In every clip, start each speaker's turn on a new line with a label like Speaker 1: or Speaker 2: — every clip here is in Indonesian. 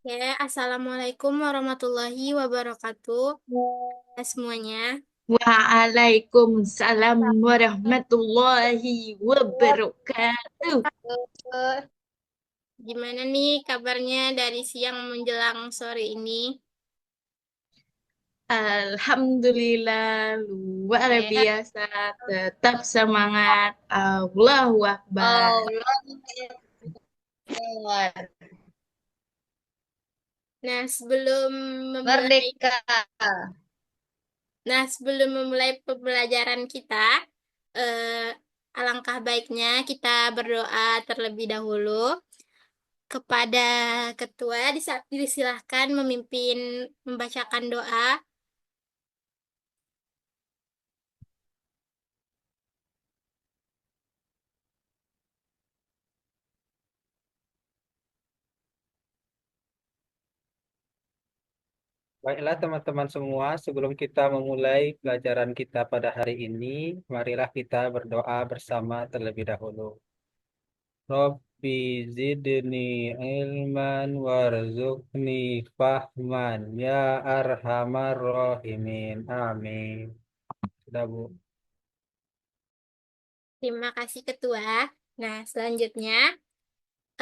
Speaker 1: Ya, Assalamualaikum warahmatullahi wabarakatuh. Ya, semuanya.
Speaker 2: Waalaikumsalam warahmatullahi wabarakatuh.
Speaker 1: Eh, Gimana nih kabarnya dari siang menjelang sore ini?
Speaker 2: Alhamdulillah, luar
Speaker 1: Ya,
Speaker 2: biasa, tetap semangat. Allahu Akbar.
Speaker 1: Allah Akbar. Nah, memulai,
Speaker 2: Merdeka.
Speaker 1: sebelum memulai pembelajaran kita, eh, alangkah baiknya kita berdoa terlebih dahulu. Kepada ketua disilahkan memimpin membacakan doa.
Speaker 3: Baiklah teman-teman semua, sebelum kita memulai pelajaran kita pada hari ini, marilah kita berdoa bersama terlebih dahulu. Rabbi zidni ilman warzuqni fahman ya arhamar rahimin. Amin. Sudah Bu.
Speaker 1: Terima kasih ketua. Nah, selanjutnya,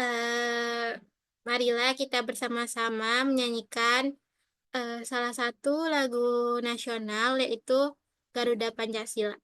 Speaker 1: eh, marilah kita bersama-sama menyanyikan salah satu lagu nasional yaitu Garuda Pancasila.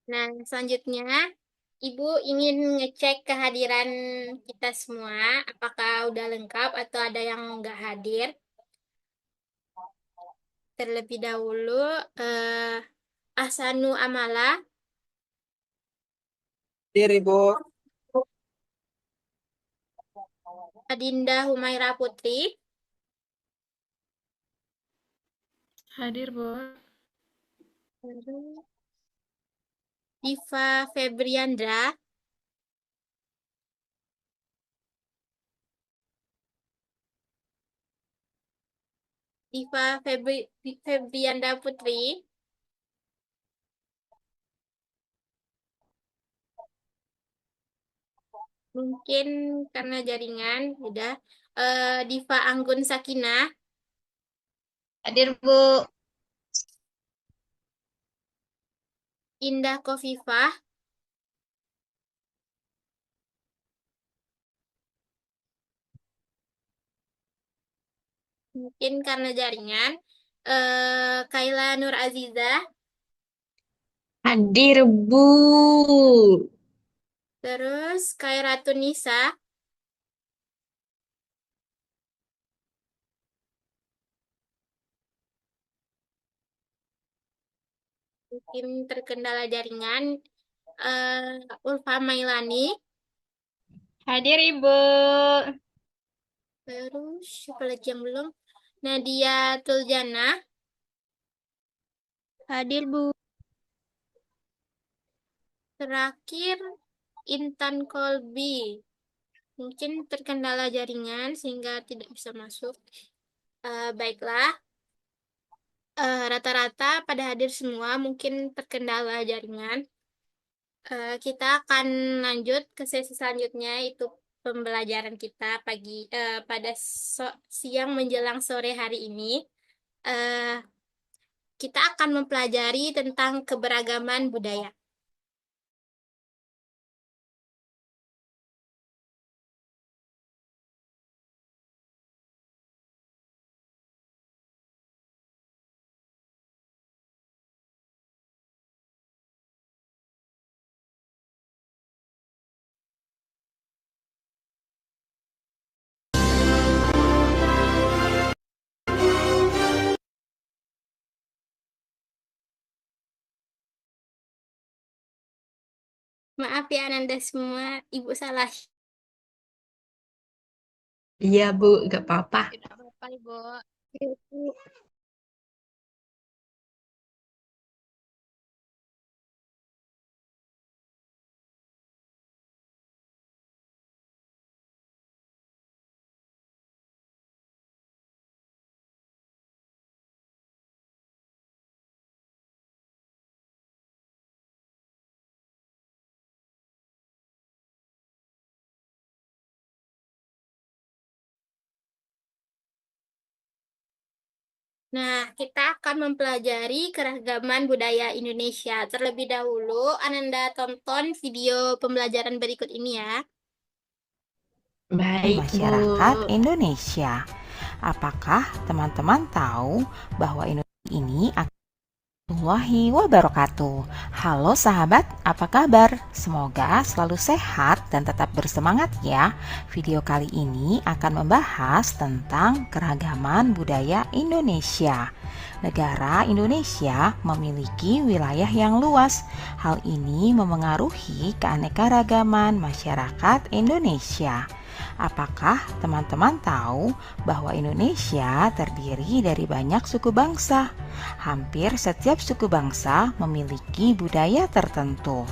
Speaker 1: Nah, selanjutnya, Ibu ingin ngecek kehadiran kita semua, apakah udah lengkap atau ada yang nggak hadir. Terlebih dahulu, eh, Ahsanu Amala,
Speaker 3: Diri Bu.
Speaker 1: Adinda Humaira Putri,
Speaker 4: Hadir, Bu.
Speaker 1: Diva Febriandra, Febrianda Putri, mungkin karena jaringan, udah. Diva Anggun Sakinah,
Speaker 2: Hadir, Bu.
Speaker 1: Indah Kofifah, mungkin karena jaringan. Kaila Nur Azizah,
Speaker 2: Hadir, Bu.
Speaker 1: terus Khairatun Nisa, mungkin terkendala jaringan. Ulfa Mailani,
Speaker 2: Hadir, Ibu.
Speaker 1: terus siapa lagi yang belum? Nadia Tuljana,
Speaker 4: Hadir, Bu.
Speaker 1: terakhir Intan Kolbi. Mungkin terkendala jaringan sehingga tidak bisa masuk. Baiklah, rata-rata pada hadir semua mungkin terkendala jaringan. Kita akan lanjut ke sesi selanjutnya, itu pembelajaran kita pada siang menjelang sore hari ini. Eh, kita akan mempelajari tentang keberagaman budaya. Maaf ya Ananda semua, Ibu salah.
Speaker 2: Iya, Bu, gak apa-apa.
Speaker 4: Tidak apa-apa, Ibu.
Speaker 1: Nah, kita akan mempelajari keragaman budaya Indonesia. Terlebih dahulu, Ananda tonton video pembelajaran berikut ini ya.
Speaker 2: Baik,
Speaker 5: Masyarakat
Speaker 2: Bu.
Speaker 5: Indonesia. Apakah teman-teman tahu bahwa Indonesia ini Warahmatullahi wabarakatuh. Halo sahabat, apa kabar? Semoga selalu sehat dan tetap bersemangat ya. Video kali ini akan membahas tentang keragaman budaya Indonesia. Negara Indonesia memiliki wilayah yang luas. Hal ini memengaruhi keanekaragaman masyarakat Indonesia. Apakah teman-teman tahu bahwa Indonesia terdiri dari banyak suku bangsa? Hampir setiap suku bangsa memiliki budaya tertentu.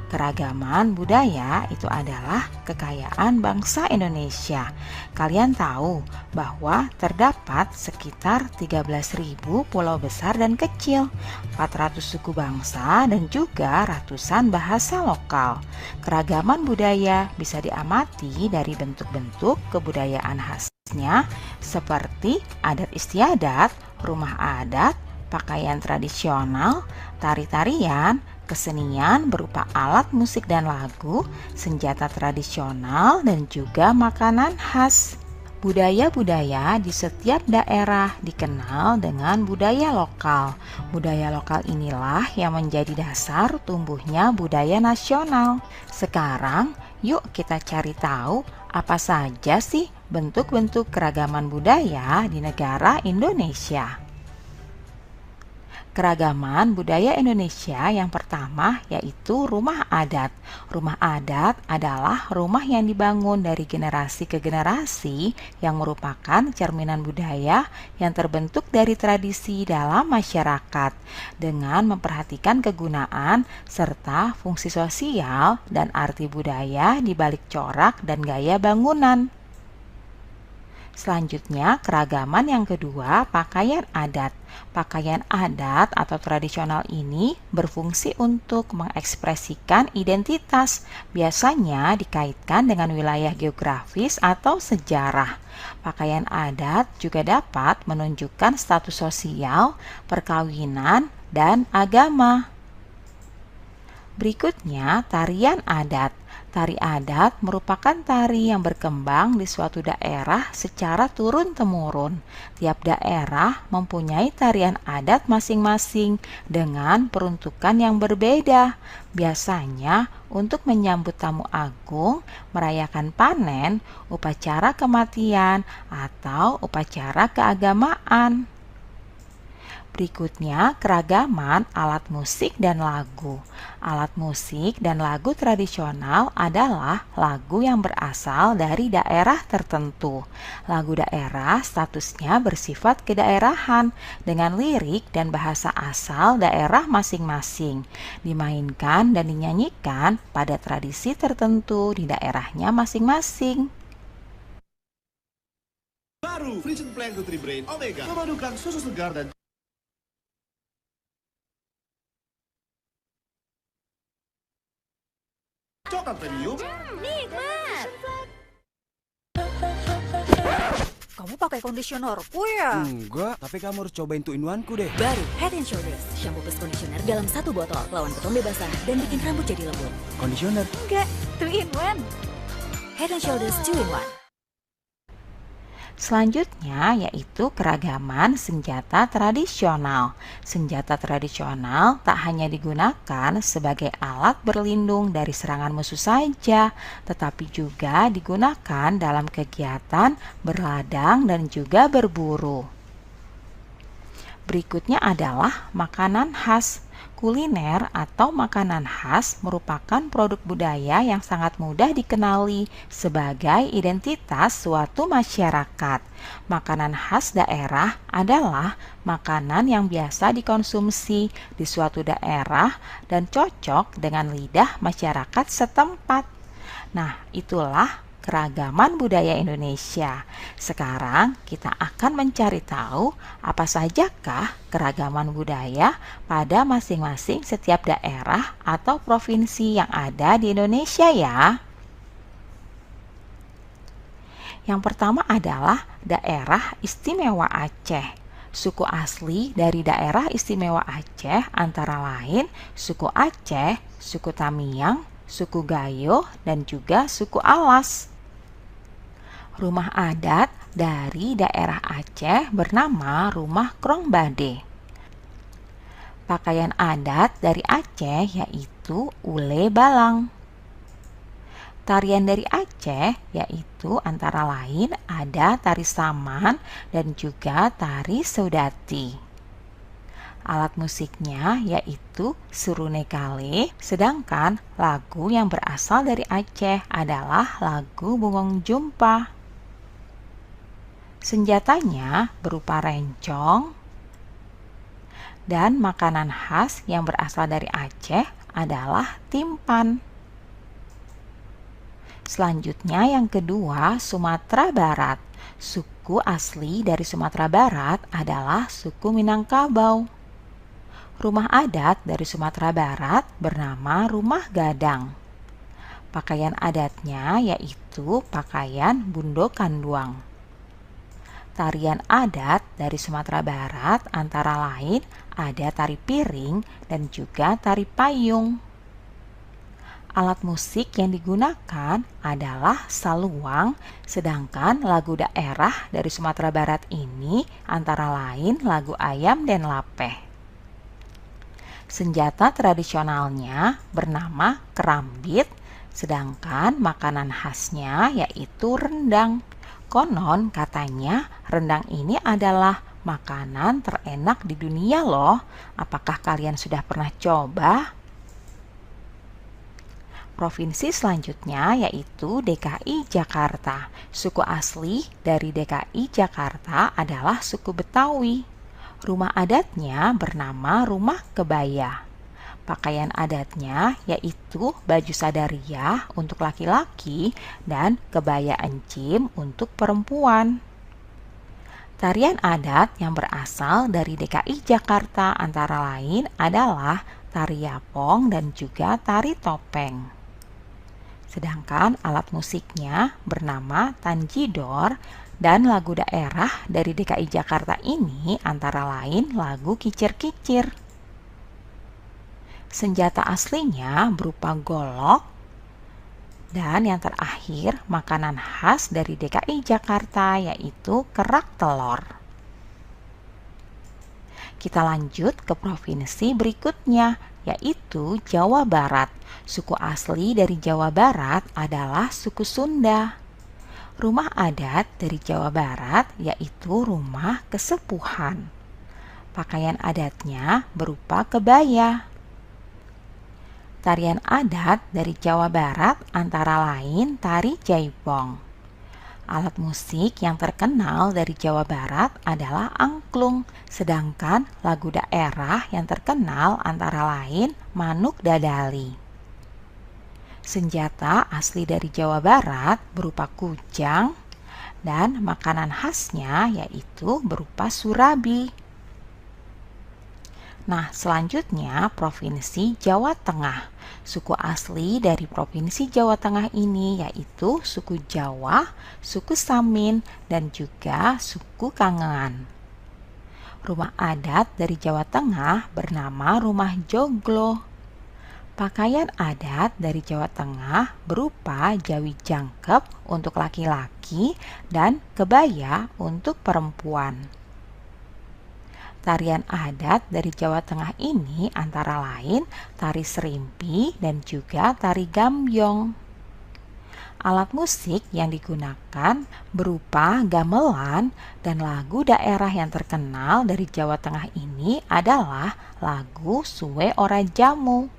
Speaker 5: Keragaman budaya itu adalah kekayaan bangsa Indonesia. Kalian tahu bahwa terdapat sekitar 13.000 pulau besar dan kecil, 400 suku bangsa dan juga ratusan bahasa lokal. Keragaman budaya bisa diamati dari bentuk-bentuk kebudayaan khasnya seperti adat istiadat, rumah adat, pakaian tradisional, tari-tarian, kesenian berupa alat musik dan lagu, senjata tradisional, dan juga makanan khas. Budaya-budaya di setiap daerah dikenal dengan budaya lokal. Budaya lokal inilah yang menjadi dasar tumbuhnya budaya nasional. Sekarang, yuk kita cari tahu apa saja sih bentuk-bentuk keragaman budaya di negara Indonesia. Keragaman budaya Indonesia yang pertama yaitu rumah adat. Rumah adat adalah rumah yang dibangun dari generasi ke generasi yang merupakan cerminan budaya yang terbentuk dari tradisi dalam masyarakat dengan memperhatikan kegunaan serta fungsi sosial dan arti budaya di balik corak dan gaya bangunan. Selanjutnya, keragaman yang kedua, pakaian adat. Pakaian adat atau tradisional ini berfungsi untuk mengekspresikan identitas, biasanya dikaitkan dengan wilayah geografis atau sejarah. Pakaian adat juga dapat menunjukkan status sosial, perkawinan, dan agama. Berikutnya, tarian adat. Tari adat merupakan tari yang berkembang di suatu daerah secara turun-temurun. Tiap daerah mempunyai tarian adat masing-masing dengan peruntukan yang berbeda. Biasanya untuk menyambut tamu agung, merayakan panen, upacara kematian, atau upacara keagamaan. Berikutnya, keragaman alat musik dan lagu. Alat musik dan lagu tradisional adalah lagu yang berasal dari daerah tertentu. Lagu daerah statusnya bersifat kedaerahan dengan lirik dan bahasa asal daerah masing-masing, dimainkan dan dinyanyikan pada tradisi tertentu di daerahnya masing-masing.
Speaker 6: Baru Frisian Plant Nutri-Brain Omega memadukan susu segar dan coklat premium.
Speaker 7: Kamu pakai kondisionerku ya?
Speaker 8: Enggak, tapi kamu harus cobain 2-in-1-ku deh.
Speaker 7: Baru Head & Shoulders, shampoo plus conditioner dalam satu botol, lawan ketombe basah dan bikin rambut jadi lembut.
Speaker 8: Conditioner?
Speaker 7: Enggak, 2-in-1. Head & Shoulders 2-in-1.
Speaker 5: Selanjutnya yaitu keragaman senjata tradisional. Senjata tradisional tak hanya digunakan sebagai alat berlindung dari serangan musuh saja, tetapi juga digunakan dalam kegiatan berladang dan juga berburu. Berikutnya adalah makanan khas. Kuliner atau makanan khas merupakan produk budaya yang sangat mudah dikenali sebagai identitas suatu masyarakat. Makanan khas daerah adalah makanan yang biasa dikonsumsi di suatu daerah dan cocok dengan lidah masyarakat setempat. Nah, itulah keragaman budaya Indonesia. Sekarang kita akan mencari tahu apa sajakah keragaman budaya pada masing-masing setiap daerah atau provinsi yang ada di Indonesia ya. Yang pertama adalah Daerah Istimewa Aceh. Suku asli dari Daerah Istimewa Aceh antara lain suku Aceh, suku Tamiang, suku Gayo, dan juga suku Alas. Rumah adat dari daerah Aceh bernama Rumah Krongbade. Pakaian adat dari Aceh yaitu ule balang. Tarian dari Aceh yaitu antara lain ada tari saman dan juga tari saudati. Alat musiknya yaitu surune kale, sedangkan lagu yang berasal dari Aceh adalah lagu Bungong Jumpa. Senjatanya berupa rencong, dan makanan khas yang berasal dari Aceh adalah timpan. Selanjutnya yang kedua, Sumatera Barat. Suku asli dari Sumatera Barat adalah suku Minangkabau. Rumah adat dari Sumatera Barat bernama Rumah Gadang. Pakaian adatnya yaitu pakaian Bundo Kanduang. Tarian adat dari Sumatera Barat antara lain ada tari piring dan juga tari payung. Alat musik yang digunakan adalah saluang, sedangkan lagu daerah dari Sumatera Barat ini antara lain lagu Ayam dan Lapeh. Senjata tradisionalnya bernama kerambit, sedangkan makanan khasnya yaitu rendang. Konon katanya rendang ini adalah makanan terenak di dunia loh. Apakah kalian sudah pernah coba? Provinsi selanjutnya yaitu DKI Jakarta. Suku asli dari DKI Jakarta adalah suku Betawi. Rumah adatnya bernama Rumah Kebaya. Pakaian adatnya yaitu baju sadaria untuk laki-laki dan kebaya encim untuk perempuan. Tarian adat yang berasal dari DKI Jakarta antara lain adalah tari yapong dan juga tari topeng. Sedangkan alat musiknya bernama tanjidor dan lagu daerah dari DKI Jakarta ini antara lain lagu Kicir-Kicir. Senjata aslinya berupa golok, dan yang terakhir makanan khas dari DKI Jakarta yaitu kerak telur. Kita lanjut ke provinsi berikutnya yaitu Jawa Barat. Suku asli dari Jawa Barat adalah suku Sunda. Rumah adat dari Jawa Barat yaitu rumah kesepuhan. Pakaian adatnya berupa kebaya. Tarian adat dari Jawa Barat antara lain tari jaipong. Alat musik yang terkenal dari Jawa Barat adalah angklung, sedangkan lagu daerah yang terkenal antara lain manuk dadali. Senjata asli dari Jawa Barat berupa kujang dan makanan khasnya yaitu berupa surabi. Nah, selanjutnya Provinsi Jawa Tengah. Suku asli dari Provinsi Jawa Tengah ini yaitu suku Jawa, suku Samin, dan juga suku Kangean. Rumah adat dari Jawa Tengah bernama Rumah Joglo. Pakaian adat dari Jawa Tengah berupa jawi jangkep untuk laki-laki dan kebaya untuk perempuan. Tarian adat dari Jawa Tengah ini antara lain tari serimpi dan juga tari gambyong. Alat musik yang digunakan berupa gamelan dan lagu daerah yang terkenal dari Jawa Tengah ini adalah lagu Suwe Ora Jamu.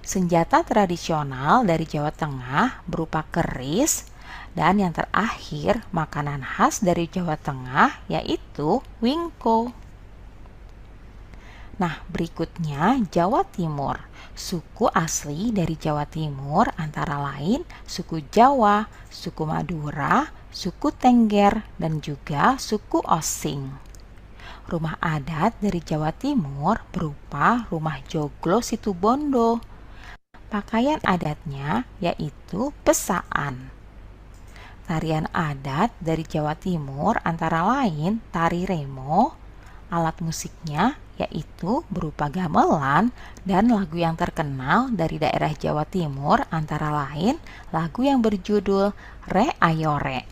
Speaker 5: Senjata tradisional dari Jawa Tengah berupa keris, dan yang terakhir makanan khas dari Jawa Tengah yaitu wingko. Nah, berikutnya Jawa Timur. Suku asli dari Jawa Timur antara lain suku Jawa, suku Madura, suku Tengger, dan juga suku Osing. Rumah adat dari Jawa Timur berupa rumah joglo Situbondo. Pakaian adatnya yaitu pesaan. Tarian adat dari Jawa Timur antara lain tari remo. Alat musiknya yaitu berupa gamelan dan lagu yang terkenal dari daerah Jawa Timur antara lain lagu yang berjudul Re Ayo Re.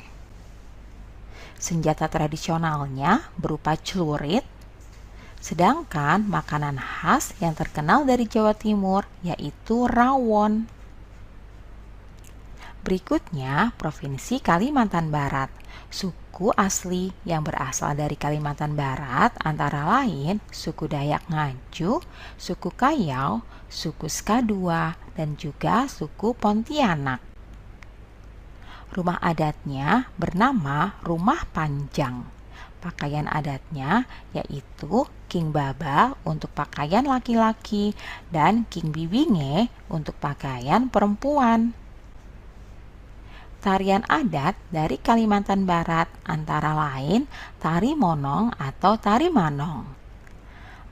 Speaker 5: Senjata tradisionalnya berupa celurit, sedangkan makanan khas yang terkenal dari Jawa Timur yaitu rawon. Berikutnya, Provinsi Kalimantan Barat. Suku asli yang berasal dari Kalimantan Barat antara lain suku Dayak Ngaju, suku Kayau, suku Skadua, dan juga suku Pontianak. Rumah adatnya bernama Rumah Panjang. Pakaian adatnya yaitu King Baba untuk pakaian laki-laki dan King Bibinge untuk pakaian perempuan. Tarian adat dari Kalimantan Barat antara lain tari monong atau tari manong.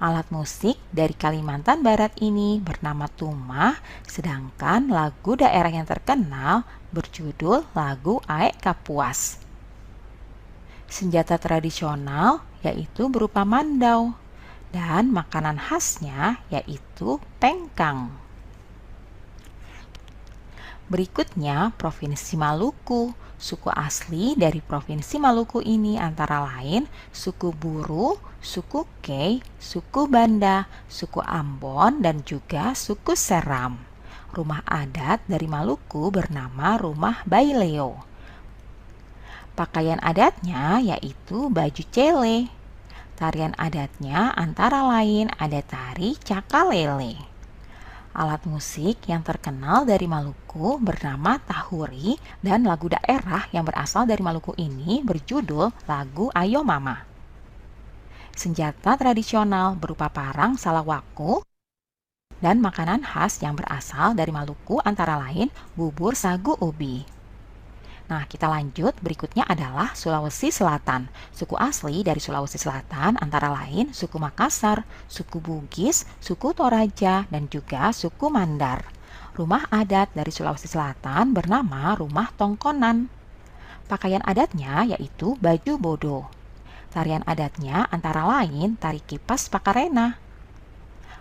Speaker 5: Alat musik dari Kalimantan Barat ini bernama tumah, sedangkan lagu daerah yang terkenal berjudul lagu Aek Kapuas. Senjata tradisional yaitu berupa mandau, dan makanan khasnya yaitu pengkang. Berikutnya, Provinsi Maluku. Suku asli dari Provinsi Maluku ini antara lain suku Buru, suku Kei, suku Banda, suku Ambon, dan juga suku Seram. Rumah adat dari Maluku bernama Rumah Baileo. Pakaian adatnya yaitu baju cele. Tarian adatnya antara lain ada tari cakalele. Alat musik yang terkenal dari Maluku bernama tahuri, dan lagu daerah yang berasal dari Maluku ini berjudul lagu Ayo Mama. Senjata tradisional berupa parang salawaku, dan makanan khas yang berasal dari Maluku antara lain bubur sagu ubi. Nah, kita lanjut. Berikutnya adalah Sulawesi Selatan. Suku asli dari Sulawesi Selatan antara lain suku Makassar, suku Bugis, suku Toraja, dan juga suku Mandar. Rumah adat dari Sulawesi Selatan bernama Rumah Tongkonan. Pakaian adatnya yaitu baju bodo. Tarian adatnya antara lain tari kipas pakarena.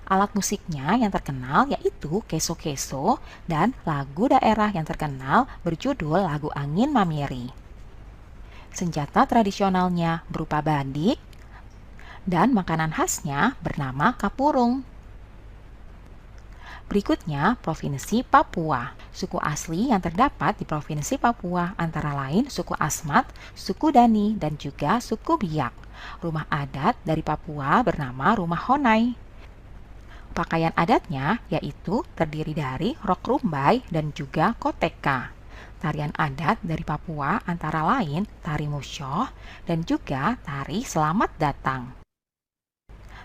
Speaker 5: Alat musiknya yang terkenal yaitu keso-keso, dan lagu daerah yang terkenal berjudul lagu Angin Mamiri. Senjata tradisionalnya berupa badik, dan makanan khasnya bernama kapurung. Berikutnya, Provinsi Papua. Suku asli yang terdapat di Provinsi Papua antara lain suku Asmat, suku Dani, dan juga suku Biak. Rumah adat dari Papua bernama Rumah Honai. Pakaian adatnya yaitu terdiri dari rok rumbai dan juga koteka. Tarian adat dari Papua antara lain tari musyoh dan juga tari selamat datang.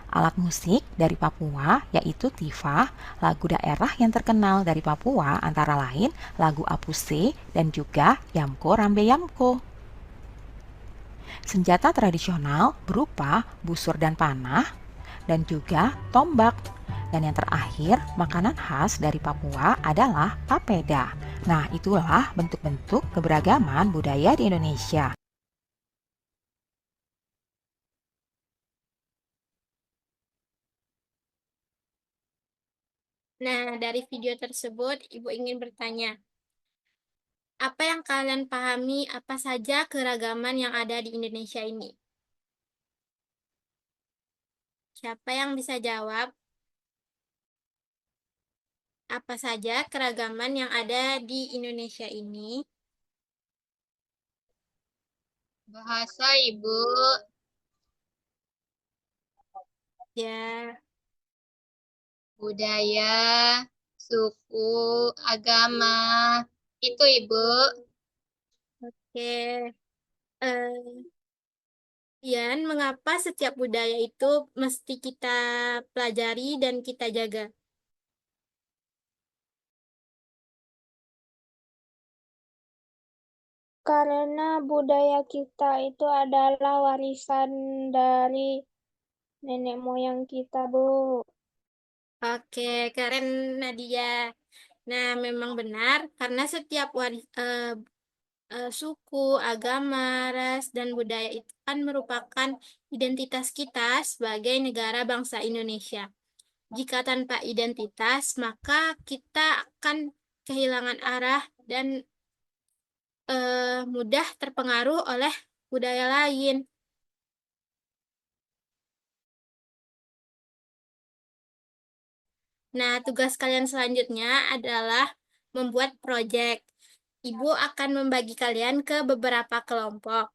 Speaker 5: Alat musik dari Papua yaitu tifa. Lagu daerah yang terkenal dari Papua antara lain lagu Apuse dan juga Yamko Rambe Yamko. Senjata tradisional berupa busur dan panah dan juga tombak. Dan yang terakhir, makanan khas dari Papua adalah papeda. Nah, itulah bentuk-bentuk keberagaman budaya di Indonesia.
Speaker 1: Nah, dari video tersebut, Ibu ingin bertanya, apa yang kalian pahami, apa saja keragaman yang ada di Indonesia ini? Siapa yang bisa jawab? apa saja keragaman yang ada di Indonesia ini?
Speaker 9: Bahasa Ibu,
Speaker 1: Ya,
Speaker 9: budaya, suku, agama. Itu Ibu.
Speaker 1: oke. Eh, Ian, mengapa setiap budaya itu mesti kita pelajari dan kita jaga?
Speaker 10: Karena budaya kita itu adalah warisan dari nenek moyang kita, Bu.
Speaker 1: Oke, keren Nadia. Nah, memang benar karena setiap suku, agama, ras, dan budaya itu kan merupakan identitas kita sebagai negara bangsa Indonesia. Jika tanpa identitas, maka kita akan kehilangan arah dan mudah terpengaruh oleh budaya lain. Nah, tugas kalian selanjutnya adalah membuat proyek. Ibu akan membagi kalian ke beberapa kelompok.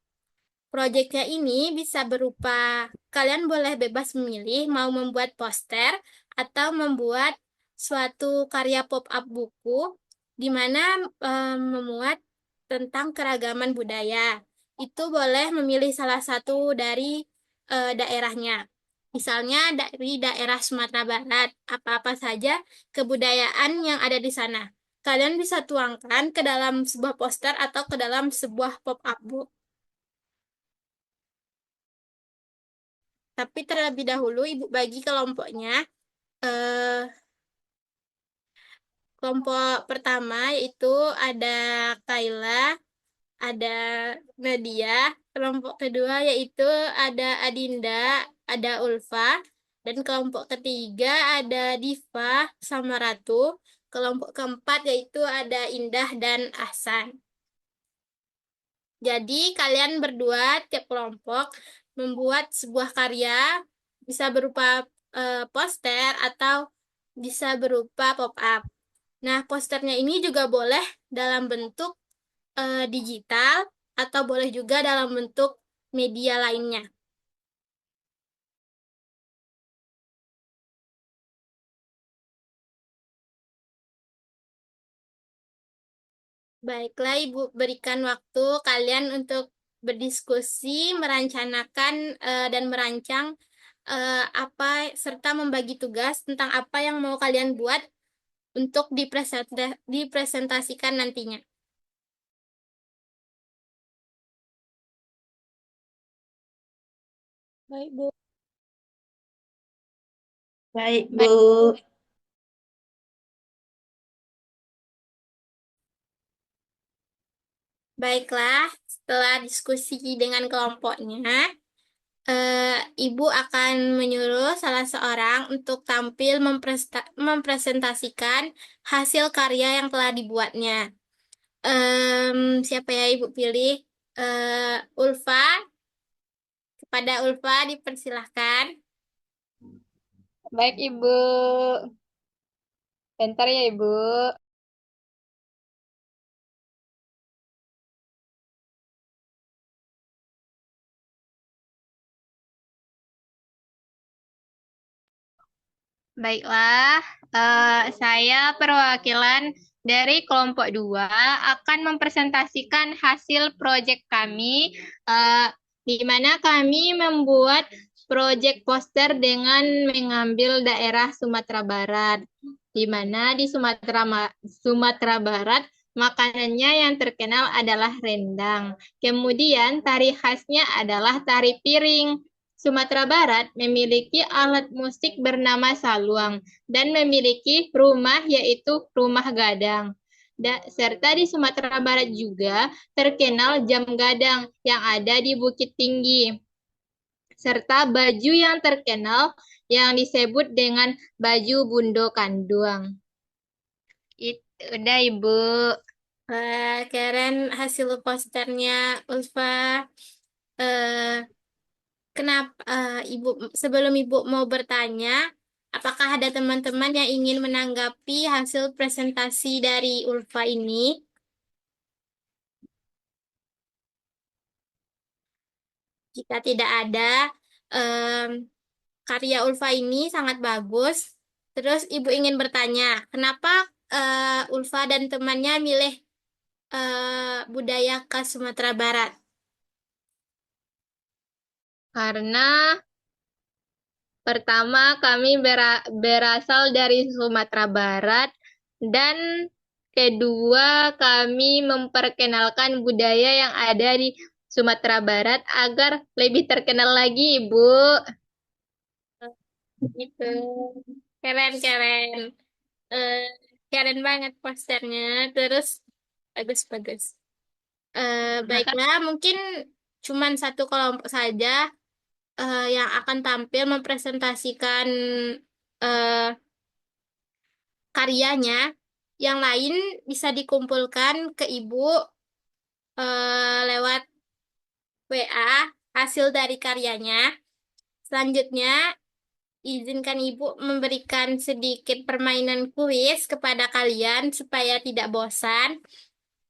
Speaker 1: Proyeknya ini bisa berupa, kalian boleh bebas memilih mau membuat poster atau membuat suatu karya pop-up buku di mana memuat tentang keragaman budaya. Itu boleh memilih salah satu dari daerahnya. Misalnya dari daerah Sumatera Barat, apa-apa saja kebudayaan yang ada di sana. Kalian bisa tuangkan ke dalam sebuah poster atau ke dalam sebuah pop-up book. Tapi terlebih dahulu Ibu bagi kelompoknya. Eh, Kelompok pertama yaitu ada Kayla, ada Nadia. Kelompok kedua yaitu ada Adinda, ada Ulfa. Dan kelompok ketiga ada Diva sama Ratu. Kelompok keempat yaitu ada Indah dan Ahsan. Jadi kalian berdua tiap kelompok membuat sebuah karya bisa berupa poster atau bisa berupa pop-up. Nah, posternya ini juga boleh dalam bentuk digital atau boleh juga dalam bentuk media lainnya. Baiklah, Ibu berikan waktu kalian untuk berdiskusi, merencanakan dan merancang apa serta membagi tugas tentang apa yang mau kalian buat untuk dipresentasikan nantinya.
Speaker 10: Baik, Bu.
Speaker 2: Baik, Bu.
Speaker 1: Baiklah, setelah diskusi dengan kelompoknya, Ibu akan menyuruh salah seorang untuk tampil mempresentasikan hasil karya yang telah dibuatnya. Siapa ya Ibu pilih? Ulfa, kepada Ulfa dipersilahkan.
Speaker 9: Baik Ibu. Bentar ya Ibu. Baiklah, saya perwakilan dari kelompok 2 akan mempresentasikan hasil proyek kami, di mana kami membuat proyek poster dengan mengambil daerah Sumatera Barat, di mana di Sumatera Barat makanannya yang terkenal adalah rendang. Kemudian tari khasnya adalah tari piring. Sumatera Barat memiliki alat musik bernama saluang dan memiliki rumah yaitu rumah gadang. Serta di Sumatera Barat juga terkenal jam gadang yang ada di Bukit Tinggi. Serta baju yang terkenal yang disebut dengan baju Bundo Kanduang. Itu udah Ibu.
Speaker 1: Keren hasil posternya Ulfa. Kenapa Ibu sebelum Ibu mau bertanya, Apakah ada teman-teman yang ingin menanggapi hasil presentasi dari Ulfa ini? Jika tidak ada, em, karya Ulfa ini sangat bagus. Terus Ibu ingin bertanya, kenapa Ulfa dan temannya milih budaya khas Sumatera Barat?
Speaker 9: Karena pertama kami berasal dari Sumatera Barat dan kedua kami memperkenalkan budaya yang ada di Sumatera Barat agar lebih terkenal lagi, Ibu.
Speaker 1: Gitu. Keren, keren. Eh, Keren banget posternya. Terus bagus-bagus. Baiklah, mungkin cuman satu kelompok saja yang akan tampil mempresentasikan eh, karyanya. Yang lain bisa dikumpulkan ke Ibu lewat WA hasil dari karyanya. Selanjutnya, izinkan Ibu memberikan sedikit permainan kuis kepada kalian supaya tidak bosan.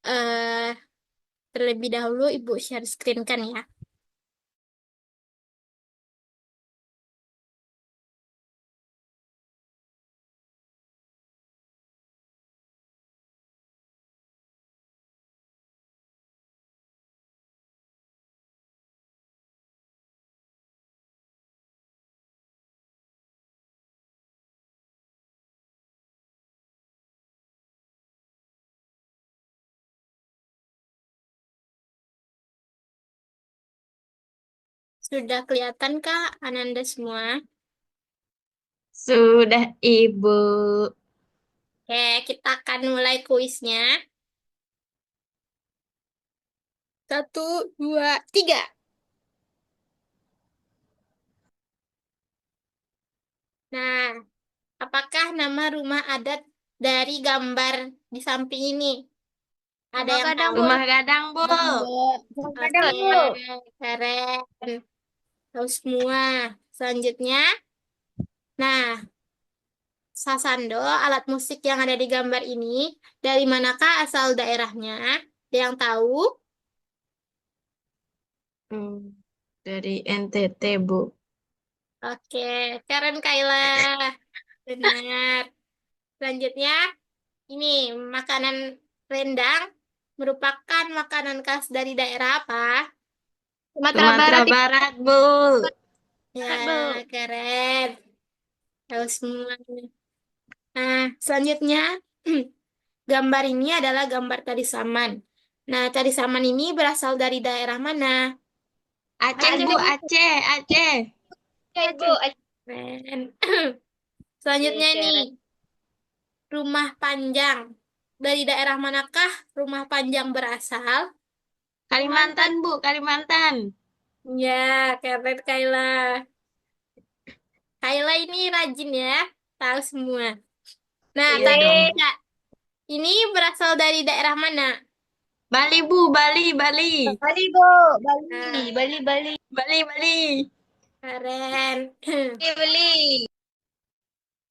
Speaker 1: Eh, Terlebih dahulu Ibu share screen kan ya. Sudah kelihatan Kak Ananda semua?
Speaker 2: Sudah, Ibu.
Speaker 1: Oke, kita akan mulai kuisnya. 1, 2, 3. Nah, apakah nama rumah adat dari gambar di samping ini? Ada yang tahu?
Speaker 2: Rumah gadang, Bu.
Speaker 1: Oke, keren. Tahu semua. Selanjutnya, nah, sasando, alat musik yang ada di gambar ini, dari manakah asal daerahnya? Ada yang tahu?
Speaker 2: Dari NTT, Bu.
Speaker 1: Oke, keren Kayla. Benar. Selanjutnya, ini makanan rendang merupakan makanan khas dari daerah apa?
Speaker 9: Sumatera
Speaker 2: Sumatera
Speaker 9: Barat, Ibu.
Speaker 2: Barat, Bu.
Speaker 1: Ya, keren. Tahu semua. Nah, selanjutnya, gambar ini adalah gambar tari saman. Nah, tari saman ini berasal dari daerah mana?
Speaker 2: Aceh, Bu. Aceh, Aceh.
Speaker 9: Ibu.
Speaker 1: Keren. Selanjutnya nih, rumah panjang. Dari daerah manakah rumah panjang berasal?
Speaker 2: Kalimantan, Bu. Kalimantan.
Speaker 1: Ya, keren Kayla. Kayla ini rajin ya, tahu semua. Nah,
Speaker 2: Iya
Speaker 1: tadi
Speaker 2: dong.
Speaker 1: Kak, ini berasal dari daerah mana?
Speaker 2: Bali, Bu. Bali, Bali.
Speaker 9: Bali, Bu.
Speaker 1: Nah,
Speaker 9: Bali, Bali.
Speaker 2: Bali, Bali.
Speaker 1: keren.
Speaker 9: Bali.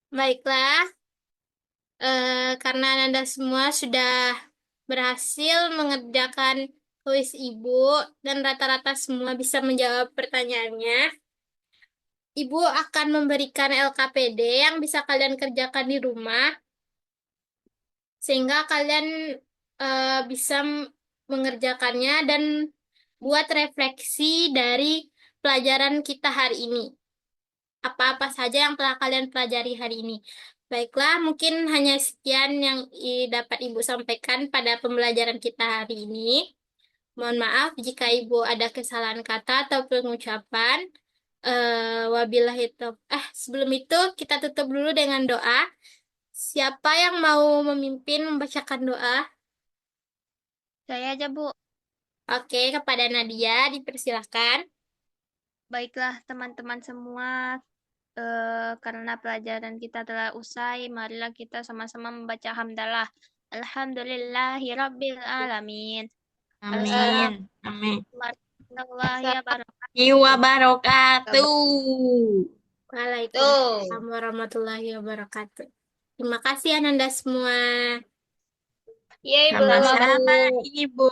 Speaker 1: Baiklah, karena Anda semua sudah berhasil mengerjakan kuis Ibu dan rata-rata semua bisa menjawab pertanyaannya, Ibu akan memberikan LKPD yang bisa kalian kerjakan di rumah, sehingga kalian bisa mengerjakannya dan buat refleksi dari pelajaran kita hari ini. Apa-apa saja yang telah kalian pelajari hari ini. Baiklah, mungkin hanya sekian yang dapat Ibu sampaikan pada pembelajaran kita hari ini. Mohon maaf jika Ibu ada kesalahan kata atau pengucapan. Wabillahi sebelum itu kita tutup dulu dengan doa. Siapa yang mau memimpin membacakan doa?
Speaker 10: Saya aja, Bu.
Speaker 1: Oke, kepada Nadia dipersilahkan.
Speaker 10: Baiklah, teman-teman semua, karena pelajaran kita telah usai, marilah kita sama-sama membaca hamdalah. Alhamdulillahirabbil alamin.
Speaker 2: Amin. Amin.
Speaker 10: Warahmatullahi wabarakatuh.
Speaker 2: Wabarakatuh.
Speaker 1: Waalaikumsalam warahmatullahi wabarakatuh. Terima kasih Ananda semua.
Speaker 9: Yeay, Bu.
Speaker 2: Sama-sama, Ibu.